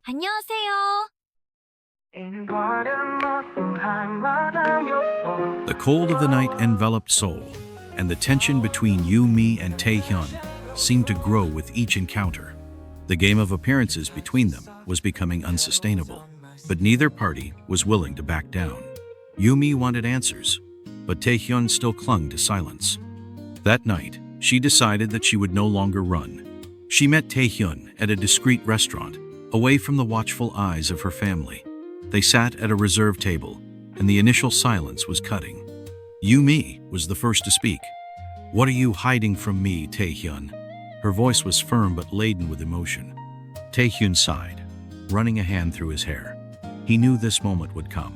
안녕하세요. The cold of the night enveloped Seoul, and the tension between Yoo-mi and Tae-hyun seemed to grow with each encounter. The game of appearances between them was becoming unsustainable, but neither party was willing to back down. Yoo-mi wanted answers, but Tae-hyun still clung to silence. That night, she decided that she would no longer run. She met Tae-hyun at a discreet restaurant, away from the watchful eyes of her family. They sat at a reserved table, and the initial silence was cutting. Yoo-mi was the first to speak. "What are you hiding from me, Tae-hyun?" Her voice was firm but laden with emotion. Tae-hyun sighed, running a hand through his hair. He knew this moment would come.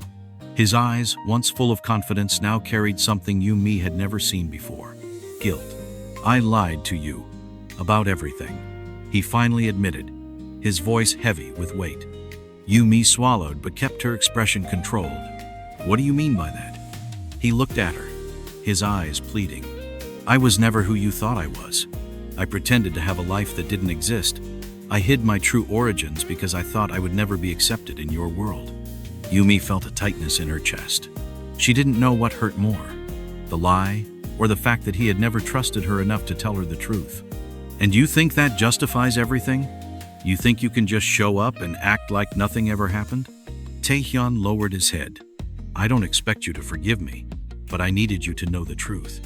His eyes, once full of confidence, now carried something Yoo-mi had never seen before: guilt. "I lied to you about everything," he finally admitted, his voice heavy with weight. Yoo-mi swallowed but kept her expression controlled. "What do you mean by that?" He looked at her, his eyes pleading. "I was never who you thought I was. I pretended to have a life that didn't exist. I hid my true origins because I thought I would never be accepted in your world." Yoo-mi felt a tightness in her chest. She didn't know what hurt more, the lie or the fact that he had never trusted her enough to tell her the truth. "And you think that justifies everything? You think you can just show up and act like nothing ever happened?" Tae-hyun lowered his head. "I don't expect you to forgive me, but I needed you to know the truth."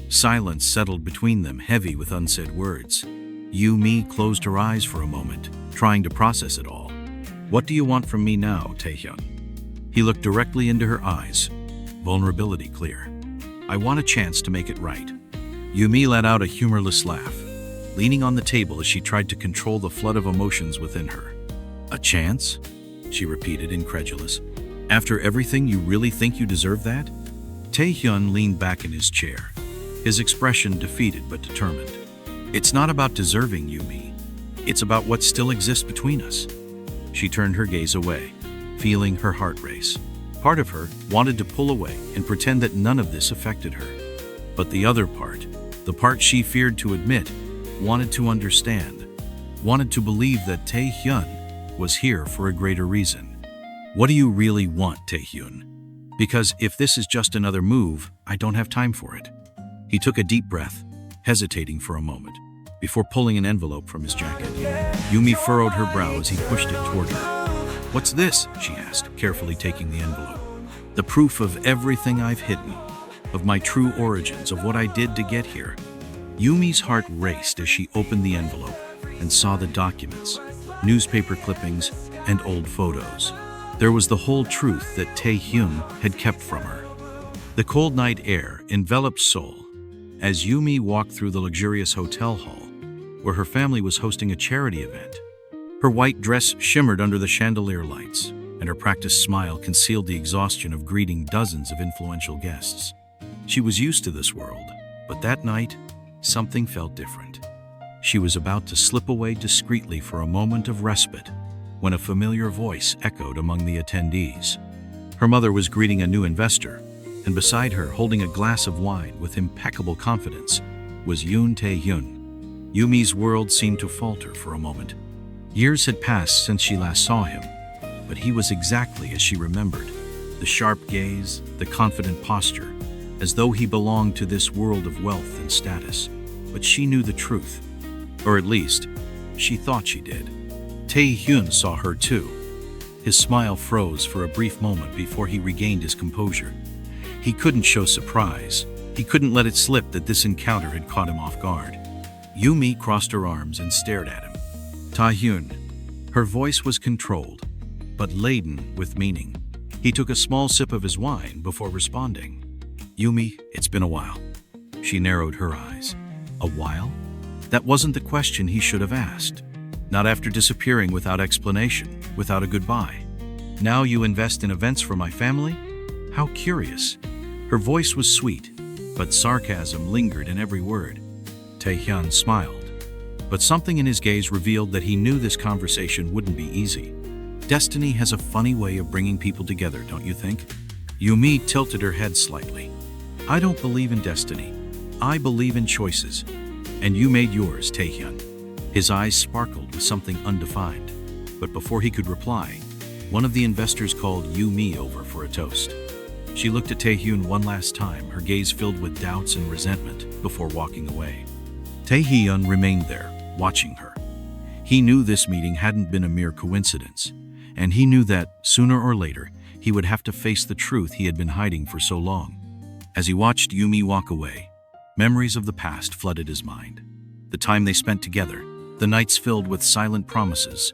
Silence settled between them, heavy with unsaid words. Yoo-mi closed her eyes for a moment, trying to process it all. "What do you want from me now, Tae-hyun?" He looked directly into her eyes, vulnerability clear. "I want a chance to make it right." Yoo-mi let out a humorless laugh, leaning on the table as she tried to control the flood of emotions within her. "A chance?" she repeated, incredulous. "After everything, you really think you deserve that?" Tae-hyun leaned back in his chair, his expression defeated but determined. "It's not about deserving, Yoo-mi. It's about what still exists between us." She turned her gaze away, feeling her heart race. Part of her wanted to pull away and pretend that none of this affected her. But the other part, the part she feared to admit, wanted to understand, wanted to believe that Tae-hyun was here for a greater reason. "What do you really want, Tae-hyun? Because if this is just another move, I don't have time for it." He took a deep breath, hesitating for a moment, before pulling an envelope from his jacket. Yoo-mi furrowed her brow as he pushed it toward her. "What's this?" she asked, carefully taking the envelope. "The proof of everything I've hidden, of my true origins, of what I did to get here." Yumi's heart raced as she opened the envelope and saw the documents, newspaper clippings, and old photos. There was the whole truth that Tae-hyun had kept from her. The cold night air enveloped Seoul as Yoo-mi walked through the luxurious hotel hall, where her family was hosting a charity event. Her white dress shimmered under the chandelier lights, and her practiced smile concealed the exhaustion of greeting dozens of influential guests. She was used to this world, but that night, something felt different. She was about to slip away discreetly for a moment of respite when a familiar voice echoed among the attendees. Her mother was greeting a new investor, and beside her, holding a glass of wine with impeccable confidence, was Yoon Tae-hyun. Yumi's world seemed to falter for a moment. Years had passed since she last saw him, but he was exactly as she remembered. The sharp gaze, the confident posture, as though he belonged to this world of wealth and status. But she knew the truth, or at least, she thought she did. Tae-hyun saw her too. His smile froze for a brief moment before he regained his composure. He couldn't show surprise. He couldn't let it slip that this encounter had caught him off guard. Yoo-mi crossed her arms and stared at him. "Tae-hyun." Her voice was controlled, but laden with meaning. He took a small sip of his wine before responding. "Yoo-mi, it's been a while." She narrowed her eyes. A while? That wasn't the question he should have asked. Not after disappearing without explanation, without a goodbye. "Now you invest in events for my family? How curious." Her voice was sweet, but sarcasm lingered in every word. Tae-hyun smiled, but something in his gaze revealed that he knew this conversation wouldn't be easy. Destiny has a funny way of bringing people together, don't you think? Yoo-mi tilted her head slightly. "I don't believe in destiny. I believe in choices. And you made yours, Tae-hyun." His eyes sparkled with something undefined. But before he could reply, one of the investors called Eun-ji over for a toast. She looked at Tae-hyun one last time, her gaze filled with doubts and resentment, before walking away. Tae-hyun remained there, watching her. He knew this meeting hadn't been a mere coincidence, and he knew that, sooner or later, he would have to face the truth he had been hiding for so long. As he watched Eun-ji walk away, memories of the past flooded his mind. The time they spent together, the nights filled with silent promises,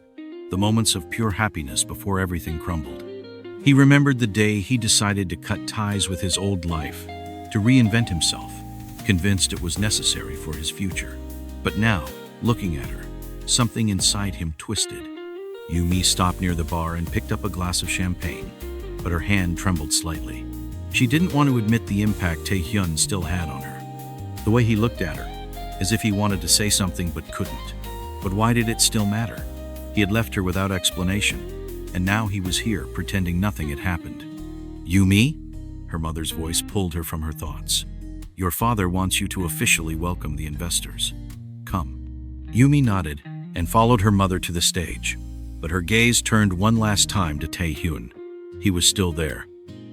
the moments of pure happiness before everything crumbled. He remembered the day he decided to cut ties with his old life, to reinvent himself, convinced it was necessary for his future. But now, looking at her, something inside him twisted. Eun-ji stopped near the bar and picked up a glass of champagne, but her hand trembled slightly. She didn't want to admit the impact Tae-hyun still had on her. The way he looked at her, as if he wanted to say something but couldn't. But why did it still matter? He had left her without explanation, and now he was here pretending nothing had happened. Eun-ji? Her mother's voice pulled her from her thoughts. Your father wants you to officially welcome the investors. Come. Eun-ji nodded and followed her mother to the stage, but her gaze turned one last time to Tae-hyun. He was still there,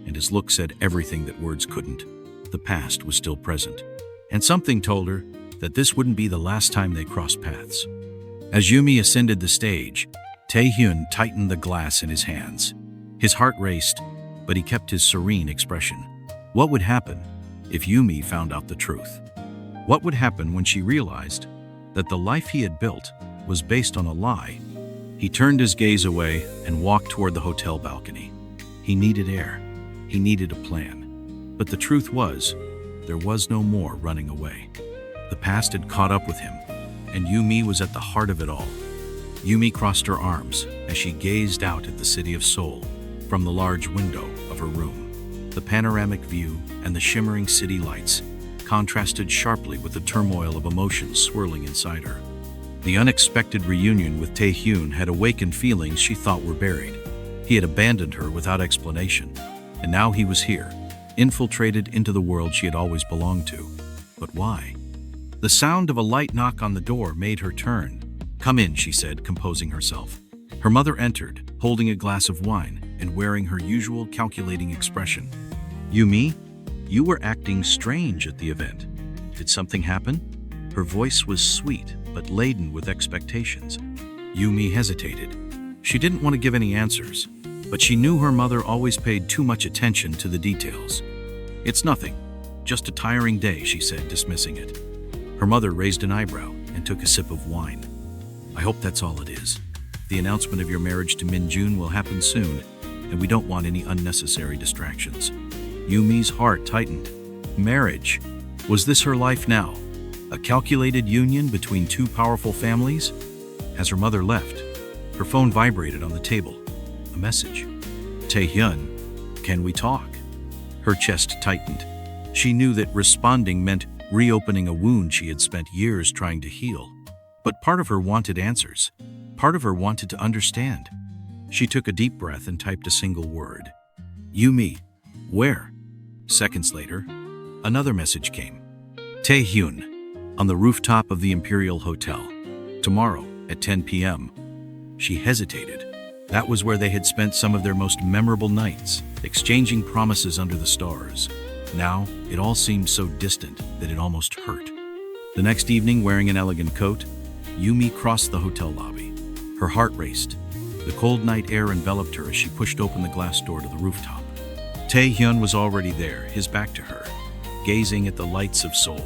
and his look said everything that words couldn't. The past was still present, and something told her that this wouldn't be the last time they crossed paths. As Eun-ji ascended the stage, Tae-hyun tightened the glass in his hands. His heart raced, but he kept his serene expression. What would happen if Eun-ji found out the truth? What would happen when she realized that the life he had built was based on a lie? He turned his gaze away and walked toward the hotel balcony. He needed air. He needed a plan. But the truth was, there was no more running away. The past had caught up with him, and Eun-ji was at the heart of it all. Eun-ji crossed her arms as she gazed out at the city of Seoul from the large window of her room. The panoramic view and the shimmering city lights contrasted sharply with the turmoil of emotions swirling inside her. The unexpected reunion with Tae-hyun had awakened feelings she thought were buried. He had abandoned her without explanation, and now he was here, infiltrated into the world she had always belonged to. But why? The sound of a light knock on the door made her turn. Come in, she said, composing herself. Her mother entered, holding a glass of wine and wearing her usual calculating expression. Eun-ji, you were acting strange at the event. Did something happen? Her voice was sweet, but laden with expectations. Eun-ji hesitated. She didn't want to give any answers, but she knew her mother always paid too much attention to the details. It's nothing. Just a tiring day, she said, dismissing it. Her mother raised an eyebrow and took a sip of wine. I hope that's all it is. The announcement of your marriage to Min-jun will happen soon, and we don't want any unnecessary distractions. Eun-ji's heart tightened. Marriage. Was this her life now? A calculated union between two powerful families? As her mother left, her phone vibrated on the table. A message. Tae-hyun, can we talk? Her chest tightened. She knew that responding meant reopening a wound she had spent years trying to heal. But part of her wanted answers. Part of her wanted to understand. She took a deep breath and typed a single word. Eun-ji, where? Seconds later, another message came. Tae-hyun, on the rooftop of the Imperial Hotel. Tomorrow at 10 p.m. She hesitated. That was where they had spent some of their most memorable nights, exchanging promises under the stars. Now, it all seemed so distant that it almost hurt. The next evening, wearing an elegant coat, Eun-ji crossed the hotel lobby. Her heart raced. The cold night air enveloped her as she pushed open the glass door to the rooftop. Tae-hyun was already there, his back to her, gazing at the lights of Seoul.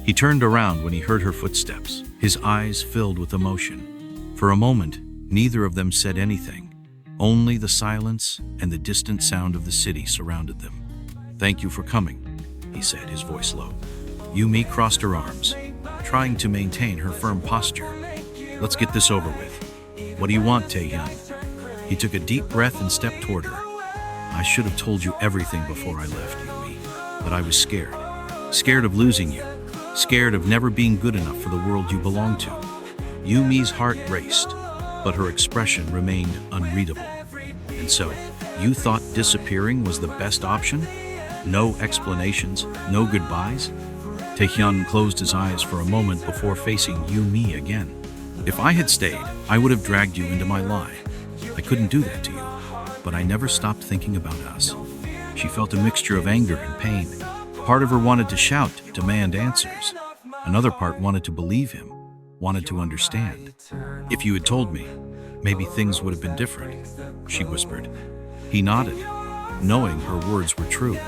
He turned around when he heard her footsteps, his eyes filled with emotion. For a moment, neither of them said anything. Only the silence and the distant sound of the city surrounded them. Thank you for coming, he said, his voice low. Eun-ji crossed her arms, trying to maintain her firm posture. Let's get this over with. What do you want, Tae-hyun? He took a deep breath and stepped toward her. I should have told you everything before I left, Eun-ji, but I was scared. Scared of losing you. Scared of never being good enough for the world you belong to. Eun-ji's heart raced, but her expression remained unreadable. And so, you thought disappearing was the best option? No explanations, no goodbyes? Tae-hyun closed his eyes for a moment before facing Eun-ji again. If I had stayed, I would have dragged you into my lie. I couldn't do that to you, but I never stopped thinking about us. She felt a mixture of anger and pain. Part of her wanted to shout, demand answers. Another part wanted to believe him, wanted to understand. If you had told me, maybe things would have been different, she whispered. He nodded, knowing her words were true.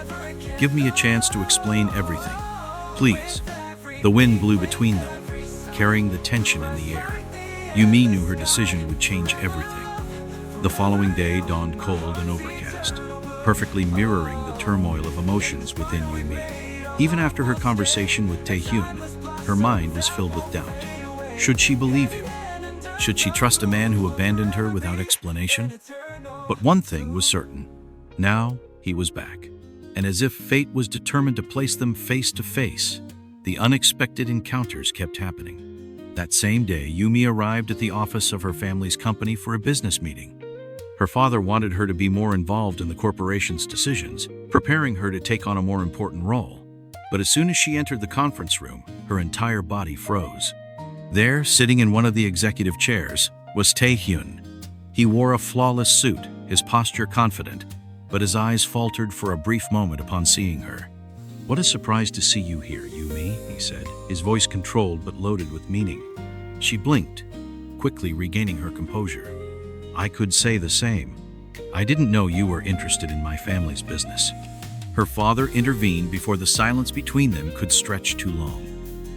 Give me a chance to explain everything, please. The wind blew between them, carrying the tension in the air. Yumi knew her decision would change everything. The following day dawned cold and overcast, perfectly mirroring the turmoil of emotions within Yumi. Even after her conversation with Taehyun, her mind was filled with doubt. Should she believe him? Should she trust a man who abandoned her without explanation? But one thing was certain. Now he was back. And as if fate was determined to place them face to face, the unexpected encounters kept happening. That same day, Yumi arrived at the office of her family's company for a business meeting. Her father wanted her to be more involved in the corporation's decisions, preparing her to take on a more important role. But as soon as she entered the conference room, her entire body froze. There, sitting in one of the executive chairs, was Taehyun. He wore a flawless suit, his posture confident, but his eyes faltered for a brief moment upon seeing her. "What a surprise to see you here, Yumi," he said, his voice controlled but loaded with meaning. She blinked, quickly regaining her composure. "I could say the same. I didn't know you were interested in my family's business." Her father intervened before the silence between them could stretch too long.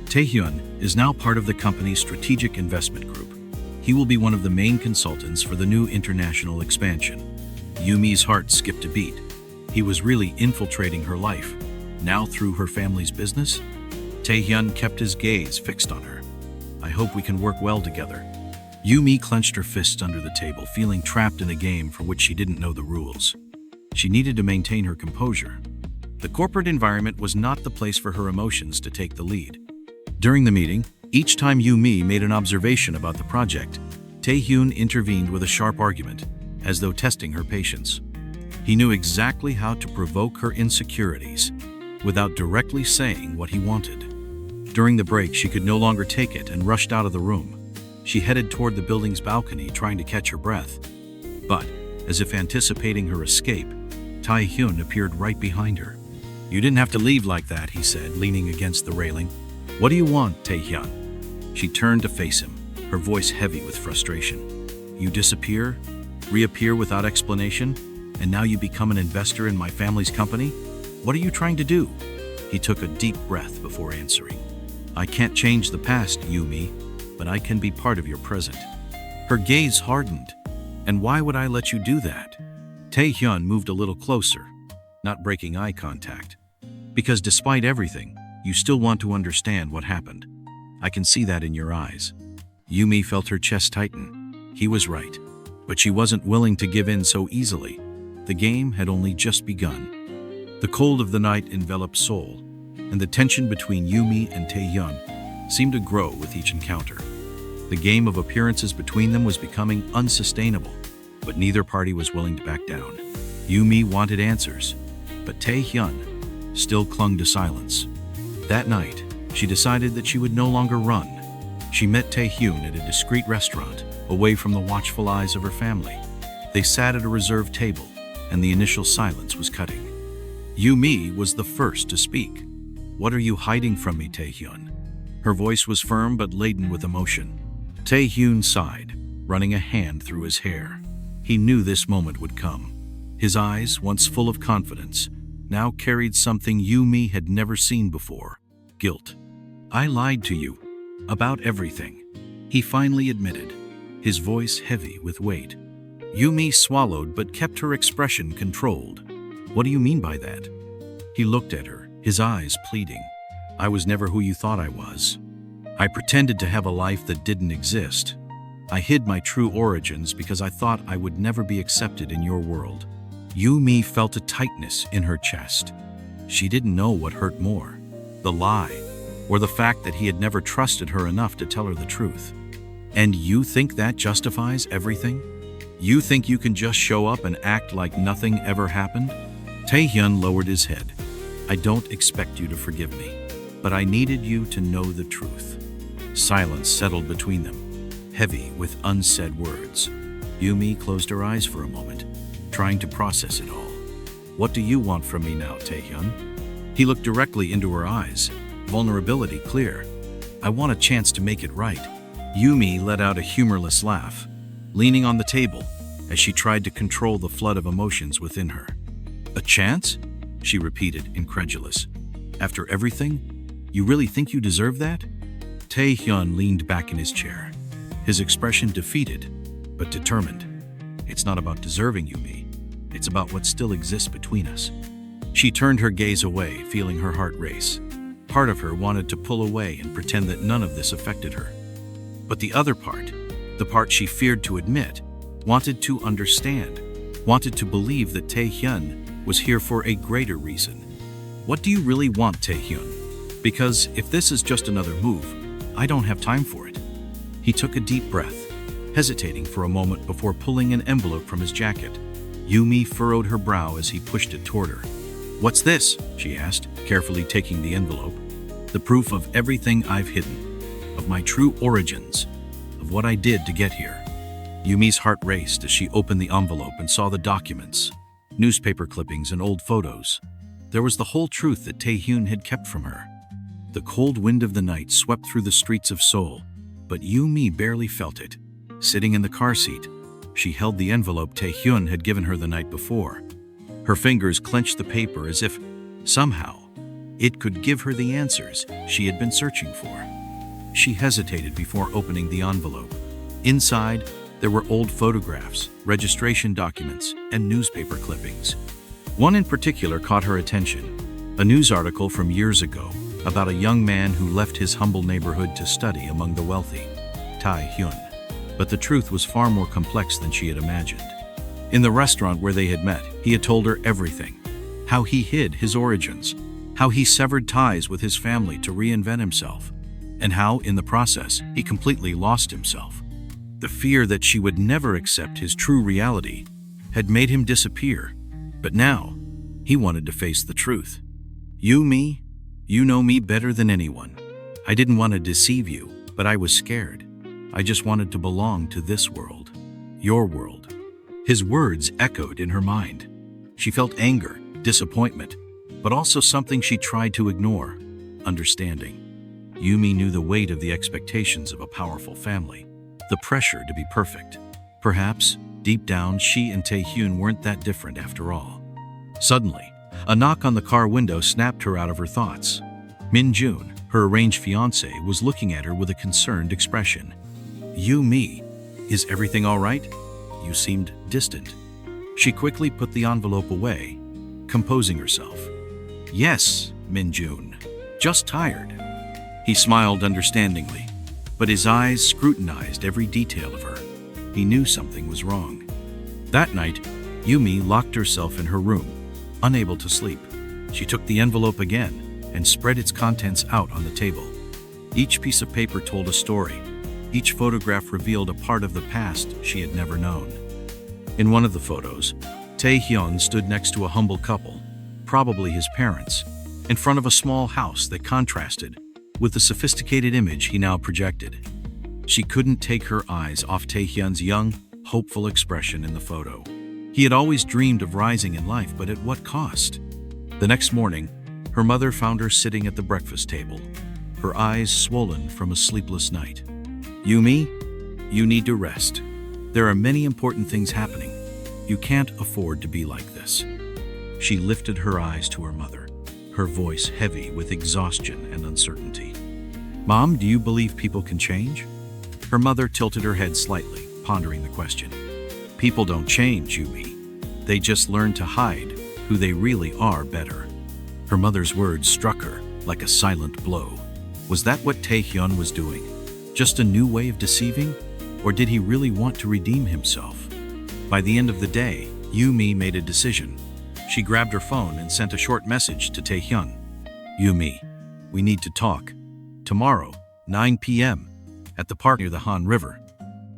Taehyun is now part of the company's strategic investment group. He will be one of the main consultants for the new international expansion. Yumi's heart skipped a beat. He was really infiltrating her life. Now through her family's business? Taehyun kept his gaze fixed on her. "I hope we can work well together." Yumi clenched her fists under the table, feeling trapped in a game for which she didn't know the rules. She needed to maintain her composure. The corporate environment was not the place for her emotions to take the lead. During the meeting, each time Yumi made an observation about the project, Taehyun intervened with a sharp argument, as though testing her patience. He knew exactly how to provoke her insecurities, without directly saying what he wanted. During the break, she could no longer take it and rushed out of the room. She headed toward the building's balcony, trying to catch her breath. But, as if anticipating her escape, Taehyun appeared right behind her. "You didn't have to leave like that," he said, leaning against the railing. "What do you want, Taehyun?" She turned to face him, her voice heavy with frustration. "You disappear, reappear without explanation, and now you become an investor in my family's company? What are you trying to do?" He took a deep breath before answering. "I can't change the past, Yumi, but I can be part of your present." Her gaze hardened. "And why would I let you do that?" Taehyun moved a little closer, not breaking eye contact. "Because despite everything, you still want to understand what happened. I can see that in your eyes." Yumi felt her chest tighten. He was right, but she wasn't willing to give in so easily. The game had only just begun. The cold of the night enveloped Seoul, and the tension between Yumi and Taehyun seemed to grow with each encounter. The game of appearances between them was becoming unsustainable, but neither party was willing to back down. Yumi wanted answers, but Taehyun still clung to silence. That night, she decided that she would no longer run. She met Taehyun at a discreet restaurant, away from the watchful eyes of her family. They sat at a reserved table, and the initial silence was cutting. Yumi was the first to speak. "What are you hiding from me, Taehyun?" Her voice was firm but laden with emotion. Taehyun sighed, running a hand through his hair. He knew this moment would come. His eyes, once full of confidence, now carried something Yumi had never seen before: guilt. "I lied to you. About everything," he finally admitted, his voice heavy with weight. Yumi swallowed but kept her expression controlled. "What do you mean by that?" He looked at her, his eyes pleading. "I was never who you thought I was. I pretended to have a life that didn't exist. I hid my true origins because I thought I would never be accepted in your world." Yumi felt a tightness in her chest. She didn't know what hurt more, the lie, or the fact that he had never trusted her enough to tell her the truth. "And you think that justifies everything? You think you can just show up and act like nothing ever happened?" Taehyun lowered his head. "I don't expect you to forgive me, but I needed you to know the truth." Silence settled between them. heavy with unsaid words. Yumi closed her eyes for a moment, trying to process it all. "What do you want from me now, Taehyun?" He looked directly into her eyes, vulnerability clear. "I want a chance to make it right." Yumi let out a humorless laugh, leaning on the table as she tried to control the flood of emotions within her. "A chance?" she repeated, incredulous. "After everything? You really think you deserve that?" Taehyun leaned back in his chair, his expression defeated, but determined. "It's not about deserving, Yumi. It's about what still exists between us." She turned her gaze away, feeling her heart race. Part of her wanted to pull away and pretend that none of this affected her. But the other part, the part she feared to admit, wanted to understand, wanted to believe that Taehyun was here for a greater reason. "What do you really want, Taehyun? Because if this is just another move, I don't have time for it." He took a deep breath, hesitating for a moment before pulling an envelope from his jacket. Yumi furrowed her brow as he pushed it toward her. "What's this?" she asked, carefully taking the envelope. "The proof of everything I've hidden, of my true origins, of what I did to get here." Yumi's heart raced as she opened the envelope and saw the documents, newspaper clippings and old photos. There was the whole truth that Taehyun had kept from her. The cold wind of the night swept through the streets of Seoul, but Yumi barely felt it. Sitting in the car seat, she held the envelope Taehyun had given her the night before. Her fingers clenched the paper as if, somehow, it could give her the answers she had been searching for. She hesitated before opening the envelope. Inside, there were old photographs, registration documents, and newspaper clippings. One in particular caught her attention, a news article from years ago about a young man who left his humble neighborhood to study among the wealthy, Taehyun. But the truth was far more complex than she had imagined. In the restaurant where they had met, he had told her everything. How he hid his origins, how he severed ties with his family to reinvent himself, and how, in the process, he completely lost himself. The fear that she would never accept his true reality had made him disappear, but now he wanted to face the truth. "Yumi, you know me better than anyone. I didn't want to deceive you, but I was scared. I just wanted to belong to this world, your world." His words echoed in her mind. She felt anger, disappointment, but also something she tried to ignore, understanding. Yumi knew the weight of the expectations of a powerful family, the pressure to be perfect. Perhaps, deep down, she and Taehyun weren't that different after all. Suddenly, a knock on the car window snapped her out of her thoughts. Min-jun, her arranged fiancé, was looking at her with a concerned expression. "Yumi, is everything all right? You seemed distant." She quickly put the envelope away, composing herself. "Yes, Min-jun, just tired." He smiled understandingly, but his eyes scrutinized every detail of her. He knew something was wrong. That night, Yumi locked herself in her room, unable to sleep. She took the envelope again and spread its contents out on the table. Each piece of paper told a story. Each photograph revealed a part of the past she had never known. In one of the photos, Taehyun stood next to a humble couple, probably his parents, in front of a small house that contrasted with the sophisticated image he now projected. She couldn't take her eyes off Taehyun's young, hopeful expression in the photo. He had always dreamed of rising in life, but at what cost? The next morning, her mother found her sitting at the breakfast table, her eyes swollen from a sleepless night. "Yumi, you need to rest. There are many important things happening. You can't afford to be like this." She lifted her eyes to her mother, her voice heavy with exhaustion and uncertainty. "Mom, do you believe people can change?" Her mother tilted her head slightly, pondering the question. "People don't change, Yumi. They just learn to hide who they really are better." Her mother's words struck her like a silent blow. Was that what Taehyun was doing? Just a new way of deceiving? Or did he really want to redeem himself? By the end of the day, Yumi made a decision. She grabbed her phone and sent a short message to Taehyun. "Yumi, we need to talk. Tomorrow, 9 p.m., at the park near the Han River."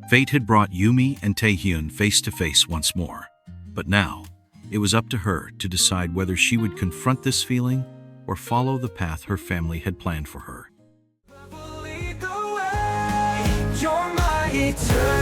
Fate had brought Yumi and Taehyun face to face once more. But now, it was up to her to decide whether she would confront this feeling or follow the path her family had planned for her. You're my eternity.